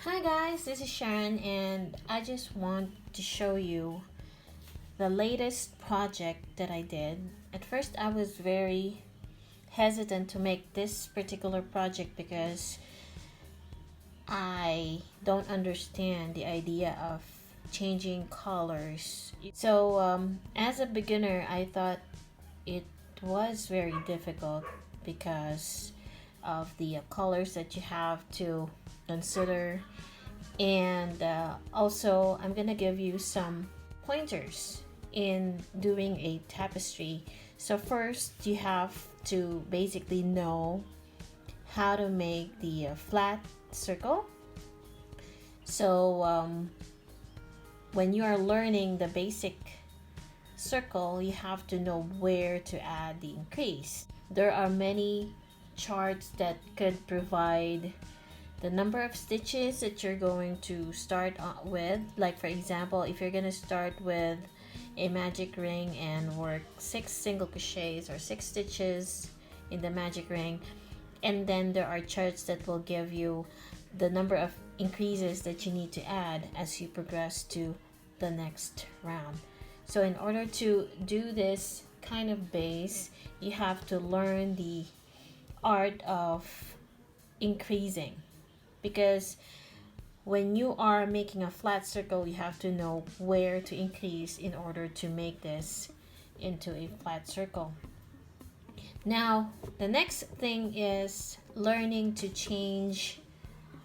Hi guys, this is Sharon and I just want to show you the latest project that I did. At first I was very hesitant to make this particular project because I don't understand the idea of changing colors. So as a beginner I thought it was very difficult because of the colors that you have to consider, and also I'm gonna give you some pointers in doing a tapestry. So first you have to basically know how to make the flat circle. So when you are learning the basic circle, you have to know where to add the increase. There are many charts that could provide the number of stitches that you're going to start with. Like for example, if you're going to start with a magic ring and work 6 single crochets or 6 stitches in the magic ring, and then there are charts that will give you the number of increases that you need to add as you progress to the next round. So in order to do this kind of base, you have to learn the art of increasing, because when you are making a flat circle you have to know where to increase in order to make this into a flat circle. Now the next thing is learning to change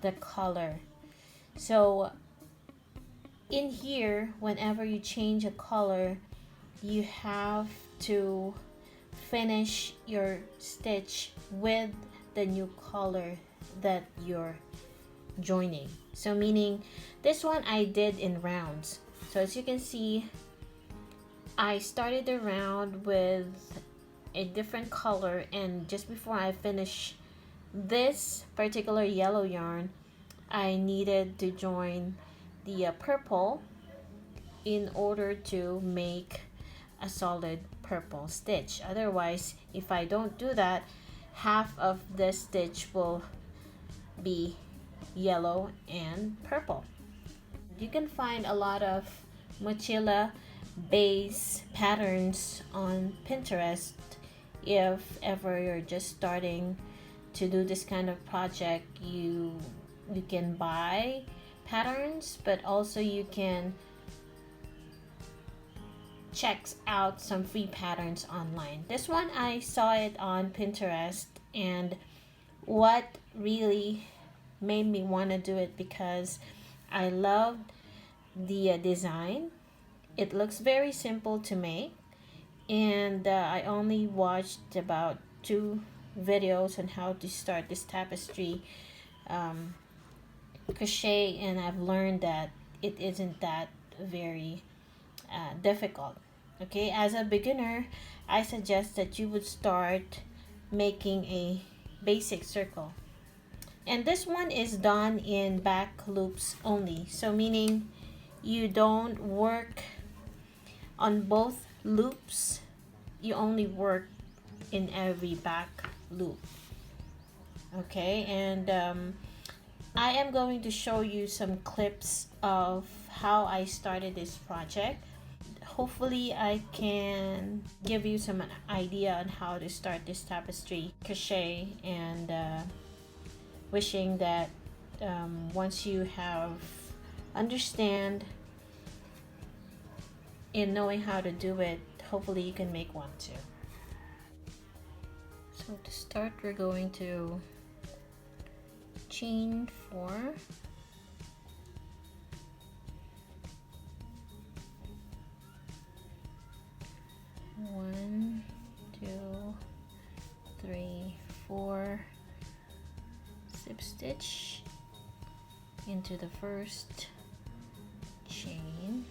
the color. So in here, whenever you change a color, you have to finish your stitch with the new color that you're joining. So meaning this one I did in rounds. So as you can see, I started the round with a different color, and just before I finish this particular yellow yarn, I needed to join the purple in order to make a solid purple stitch. Otherwise, if I don't do that, half of the stitch will be yellow and purple. You can find a lot of Mochila base patterns on Pinterest if ever you're just starting to do this kind of project. You can buy patterns, but also you can check out some free patterns online. This one I saw it on Pinterest, and what really made me want to do it because I loved the design. It looks very simple to make, and I only watched about 2 videos on how to start this tapestry crochet, and I've learned that it isn't that very difficult. Okay, as a beginner I suggest that you would start making a basic circle, and this one is done in back loops only. So meaning you don't work on both loops, you only work in every back loop. Okay, and I am going to show you some clips of how I started this project. Hopefully I can give you some idea on how to start this tapestry crochet, and wishing that once you have understand in knowing how to do it, hopefully you can make one too. So to start, we're going to chain 4, one, 2, 3, 4, slip stitch into the first chain,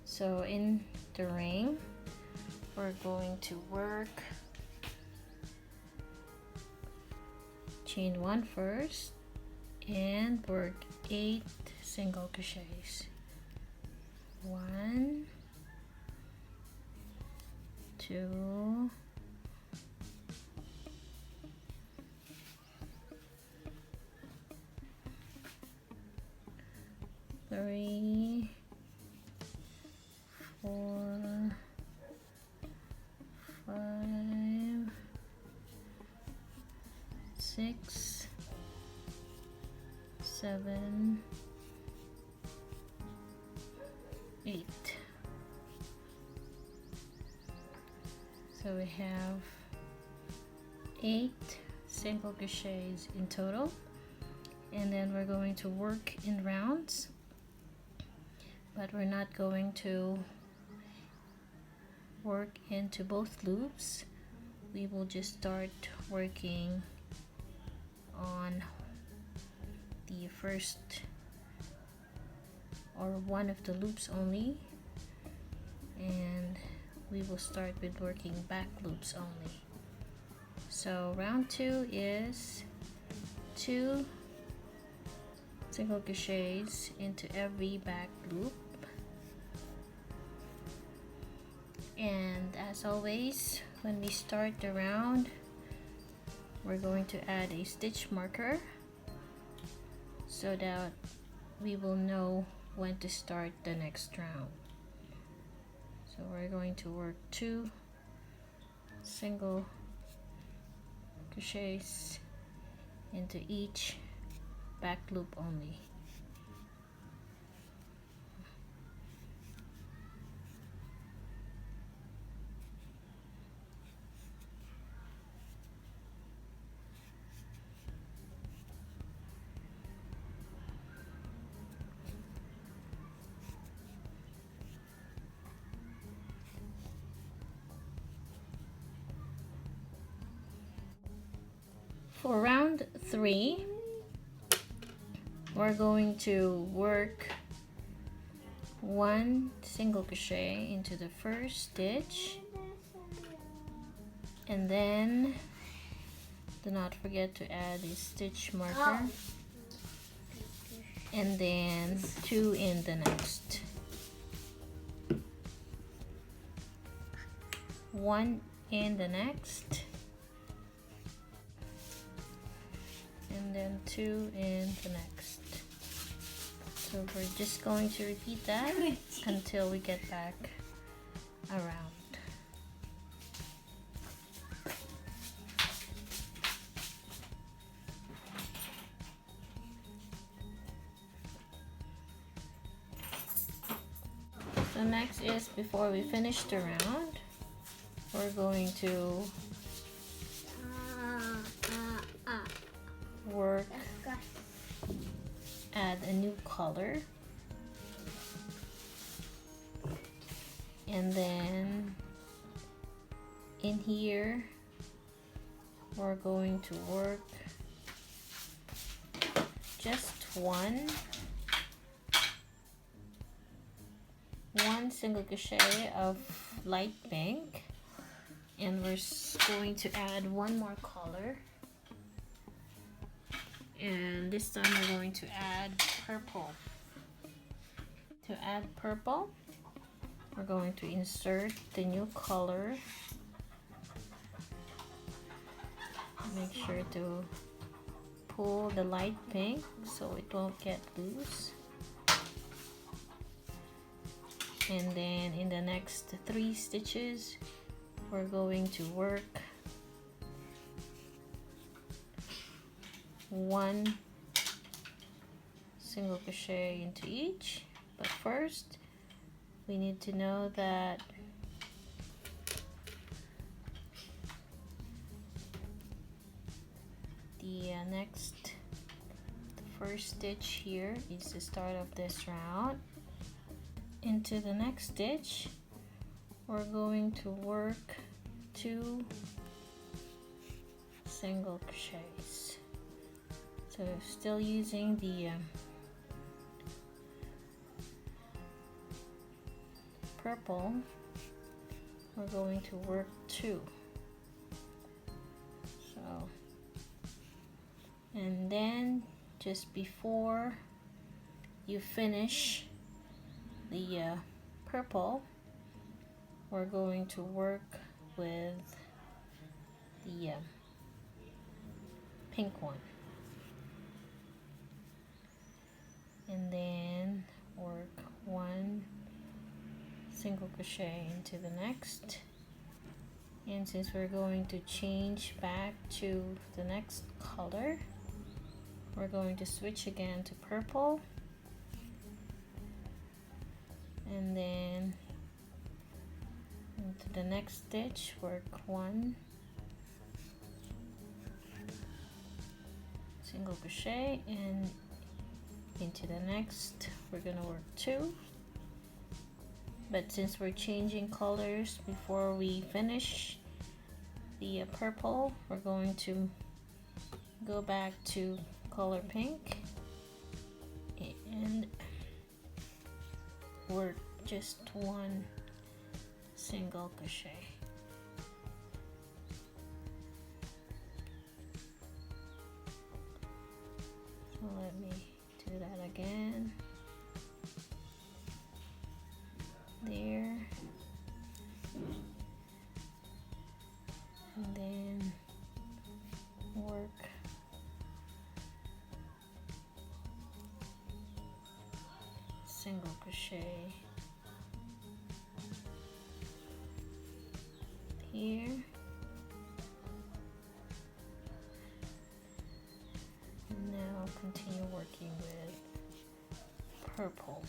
so in the ring we're going to work chain 1 first and work 8 single crochets. 1, 2, 6, 7, 8. So we have 8 single crochets in total, and then we're going to work in rounds, but we're not going to work into both loops. We will just start working on the first or one of the loops only, and we will start with working back loops only. So round 2 is 2 single crochets into every back loop, and as always when we start the round, we're going to add a stitch marker so that we will know when to start the next round. So we're going to work 2 single crochets into each back loop only. For round 3, we're going to work 1 single crochet into the first stitch, and then do not forget to add a stitch marker, and then 2 in the next, 1 in the next, and then 2 in the next. So we're just going to repeat that until we get back around. So next is, before we finish the round, we're going to work, add a new color, and then in here we're going to work just one single crochet of light pink, and we're going to add one more color, and this time we're going to add purple. To add purple, we're going to insert the new color. Make sure to pull the light pink so it won't get loose. And then in the next 3 stitches, we're going to work 1 single crochet into each, but first we need to know that the first stitch here is the start of this round. Into the next stitch, we're going to work 2 single crochets. So still using the purple, we're going to work 2. So, and then just before you finish the purple, we're going to work with the pink one, and then work 1 single crochet into the next, And since we're going to change back to the next color, we're going to switch again to purple, and then into the next stitch work 1 single crochet, and into the next we're gonna work 2. But since we're changing colors before we finish the purple, we're going to go back to color pink and work just 1 single crochet. So let me do that again. There, and then work single crochet here, and now continue working with purple.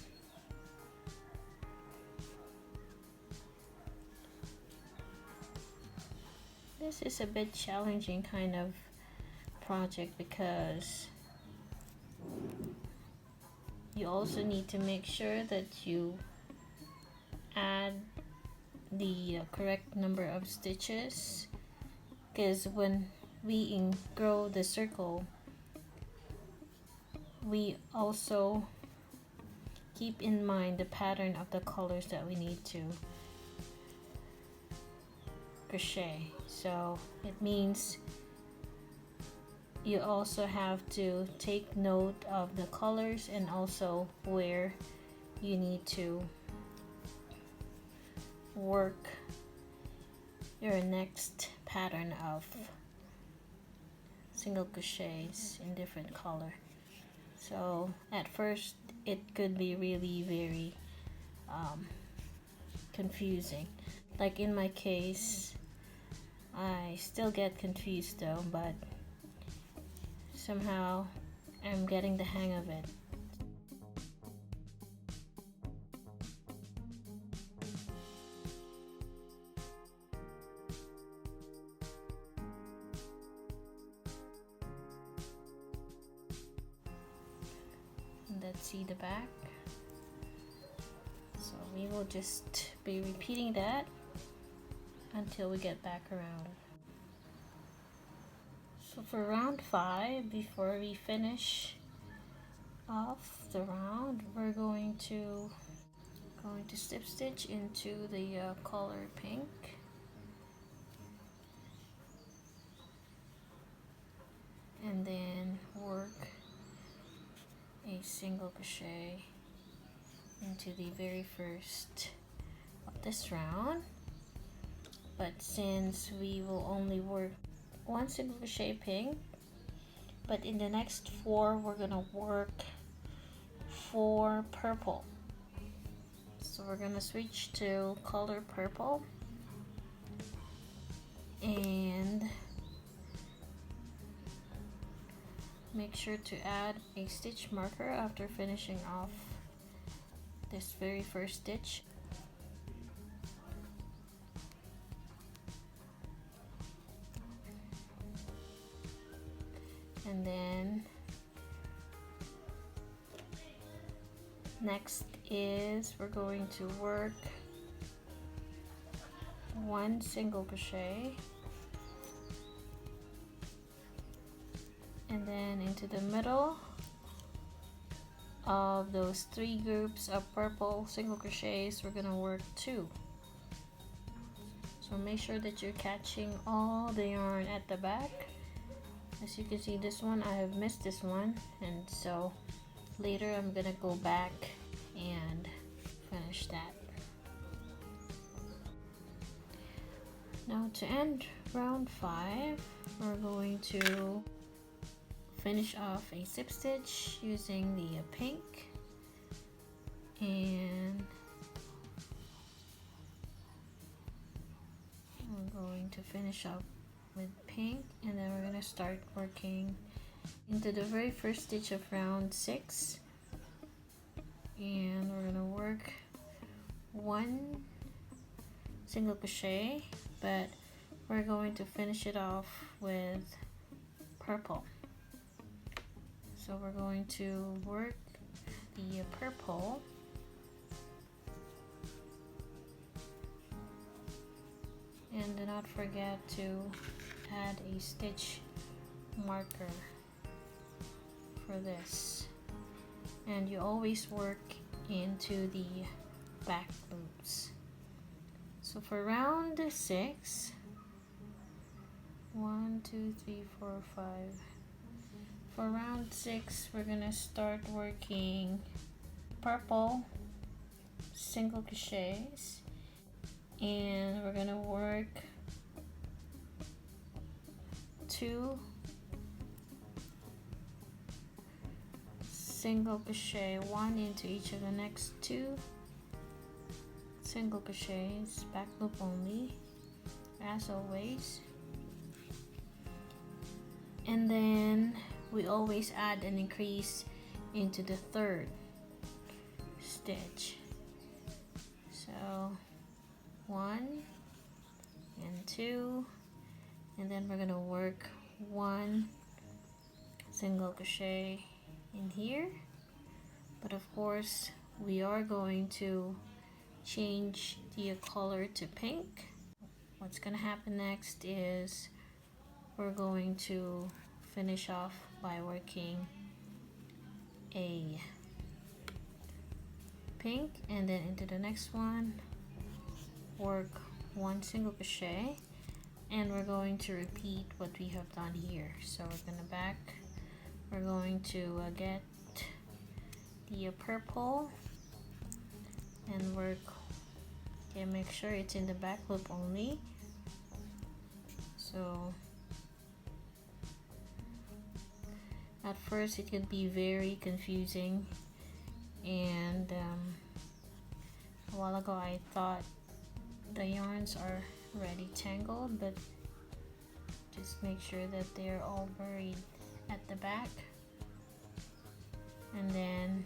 This is a bit challenging kind of project because you also need to make sure that you add the correct number of stitches, because when we grow the circle, we also keep in mind the pattern of the colors that we need to crochet. So it means you also have to take note of the colors and also where you need to work your next pattern of single crochets in different color. So at first it could be really very confusing. Like in my case, I still get confused though, but somehow I'm getting the hang of it. And let's see the back. So we will just be repeating that until we get back around. So for round 5, before we finish off the round, we're going to slip stitch into the color pink, and then work a single crochet into the very first of this round. But since we will only work 1 single crochet pink, but in the next 4 we're gonna work 4 purple. So we're gonna switch to color purple and make sure to add a stitch marker after finishing off this very first stitch. And then next is we're going to work 1 single crochet, and then into the middle of those 3 groups of purple single crochets we're gonna work 2. So make sure that you're catching all the yarn at the back. As you can see, this one I have missed this one, and so later I'm gonna go back and finish that. Now to end round 5, we're going to finish off a slip stitch using the pink, and we're going to finish up with pink, and then we're going to start working into the very first stitch of round 6, and we're going to work 1 single crochet, but we're going to finish it off with purple. So we're going to work the purple, and do not forget to add a stitch marker for this, and you always work into the back loops. So for round 6, 1 2 3 4 5, for round 6 we're gonna start working purple single crochets, and we're gonna work 2 single crochet, 1 into each of the next 2 single crochets, back loop only as always, and then we always add an increase into the 3rd stitch. So 1 and 2, and then we're gonna work 1 single crochet in here, but of course we are going to change the color to pink. What's gonna happen next is we're going to finish off by working a pink, and then into the next one work 1 single crochet, and we're going to repeat what we have done here. So we're gonna we're going to get the purple and work, okay, make sure it's in the back loop only. So at first it can be very confusing, and a while ago I thought the yarns are already tangled, but just make sure that they're all buried at the back, and then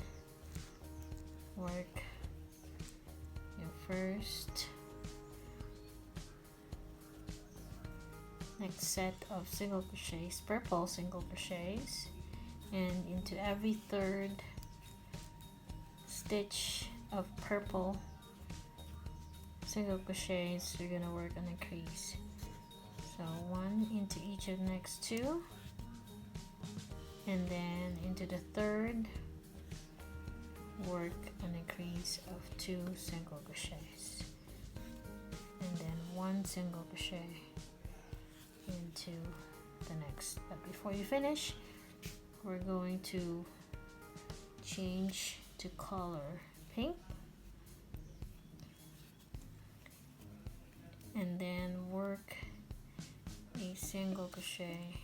work your first next set of single crochets, purple single crochets, and into every 3rd stitch of purple single crochets you're gonna work an increase. So 1 into each of the next 2, and then into the 3rd work an increase of 2 single crochets, and then 1 single crochet into the next. But before you finish, we're going to change to color pink, and then work a single crochet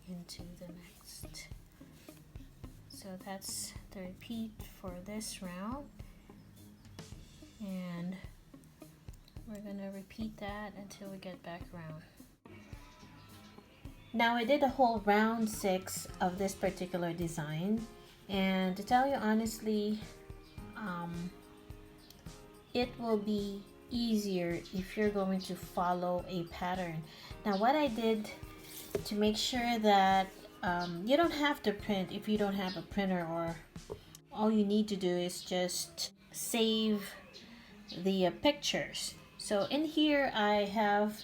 into the next. So that's the repeat for this round, and we're gonna repeat that until we get back around. Now I did a whole round 6 of this particular design, and to tell you honestly, it will be easier if you're going to follow a pattern. Now what I did to make sure that you don't have to print if you don't have a printer, or all you need to do is just save the pictures. So in here I have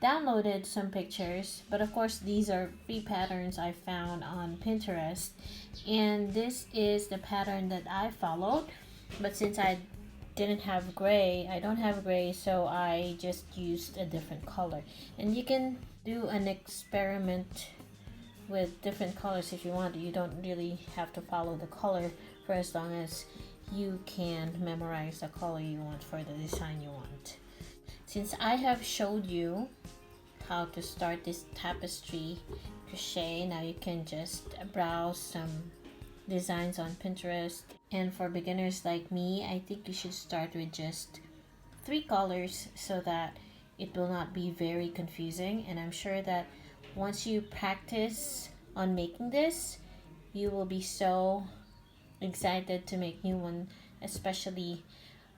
downloaded some pictures, but of course these are free patterns I found on Pinterest, and this is the pattern that I followed. But since I don't have gray, so I just used a different color. And you can do an experiment with different colors if you want. You don't really have to follow the color for as long as you can memorize the color you want for the design you want. Since I have showed you how to start this tapestry crochet, now you can just browse some designs on Pinterest. And for beginners like me, I think you should start with just 3 colors so that it will not be very confusing, and I'm sure that once you practice on making this, you will be so excited to make new one, especially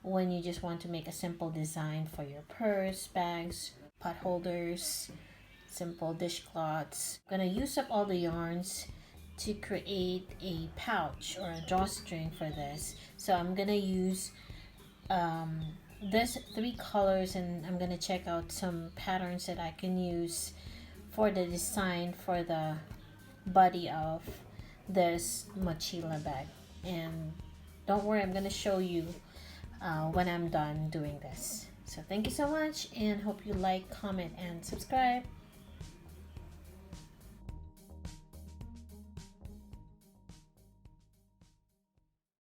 when you just want to make a simple design for your purse, bags, pot holders, simple dishcloths. I'm gonna use up all the yarns to create a pouch or a drawstring for this. So I'm gonna use this 3 colors, and I'm gonna check out some patterns that I can use for the design for the body of this mochila bag. And don't worry, I'm gonna show you when I'm done doing this. So thank you so much, and hope you like, comment, and subscribe.